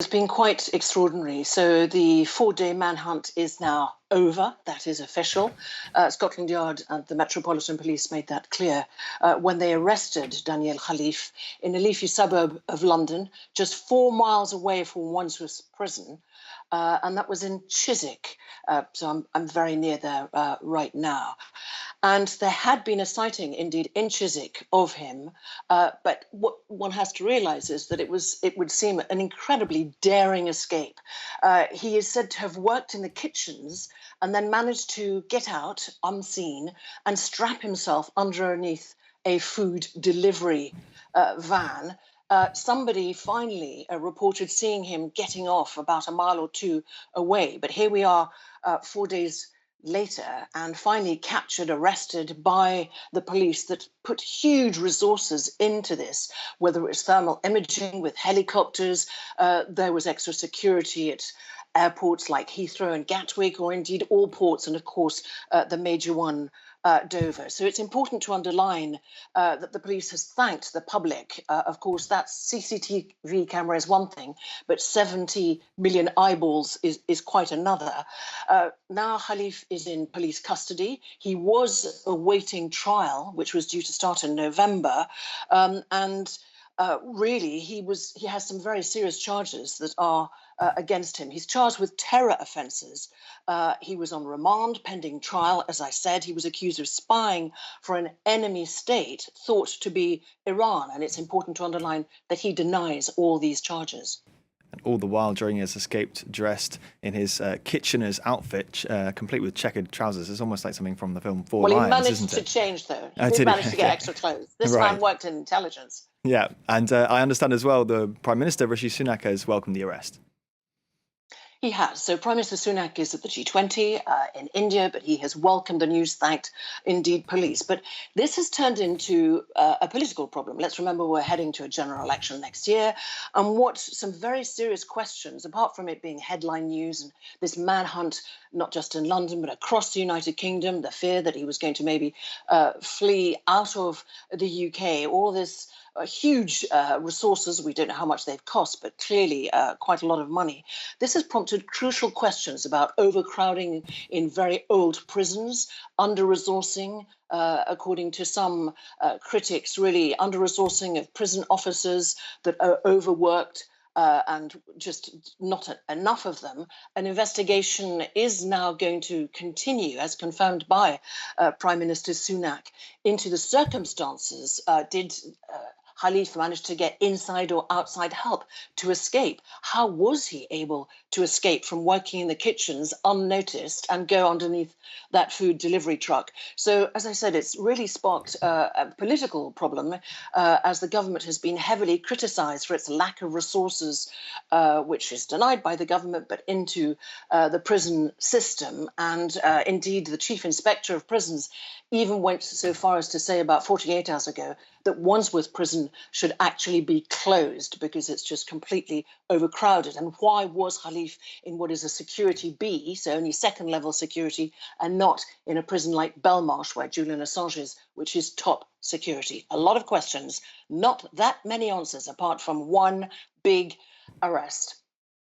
It's been quite extraordinary. So the 4-day manhunt is now over. That is official. Scotland Yard and the Metropolitan Police made that clear when they arrested Daniel Khalif in a leafy suburb of London, just 4 miles away from Wandsworth Prison. And that was in Chiswick. So I'm very near there right now. And there had been a sighting, indeed, in Chiswick of him. But what one has to realise is that it would seem an incredibly daring escape. He is said to have worked in the kitchens and then managed to get out unseen and strap himself underneath a food delivery van. Somebody finally reported seeing him getting off about a mile or two away. But here we are 4 days later and finally captured, arrested by the police that put huge resources into this, whether it's thermal imaging with helicopters, there was extra security at airports like Heathrow and Gatwick, or indeed all ports, and of course the major one, Dover. So it's important to underline that the police has thanked the public. Of course, that CCTV camera is one thing, but 70 million eyeballs is quite another. Now Khalif is in police custody. He was awaiting trial, which was due to start in November, and really, he has some very serious charges that are against him. He's charged with terror offences. He was on remand pending trial. As I said, he was accused of spying for an enemy state thought to be Iran. And it's important to underline that he denies all these charges. And all the while, during his escape, dressed in his Kitchener's outfit, complete with checkered trousers. It's almost like something from the film Four Lions, isn't it? He managed to change, though. He did manage to get extra clothes. This man worked in intelligence. Yeah, and I understand as well the Prime Minister, Rishi Sunak, has welcomed the arrest. He has. So Prime Minister Sunak is at the G20 in India, but he has welcomed the news, thanked indeed police. But this has turned into a political problem. Let's remember we're heading to a general election next year. And what some very serious questions, apart from it being headline news and this manhunt, not just in London, but across the United Kingdom, the fear that he was going to maybe flee out of the UK, all this huge resources. We don't know how much they've cost, but clearly quite a lot of money. This has prompted crucial questions about overcrowding in very old prisons, under-resourcing, according to some critics, really under-resourcing of prison officers that are overworked, and just not enough of them. An investigation is now going to continue, as confirmed by Prime Minister Sunak, into the circumstances. Did Khalif managed to get inside or outside help to escape? How was he able to escape from working in the kitchens unnoticed and go underneath that food delivery truck? So, as I said, it's really sparked a political problem as the government has been heavily criticised for its lack of resources, which is denied by the government, but into the prison system. And indeed, the Chief Inspector of Prisons even went so far as to say about 48 hours ago that Wandsworth Prison should actually be closed because it's just completely overcrowded. And why was Khalif in what is a security B, so only second level security, and not in a prison like Belmarsh where Julian Assange is, which is top security? A lot of questions, not that many answers apart from one big arrest.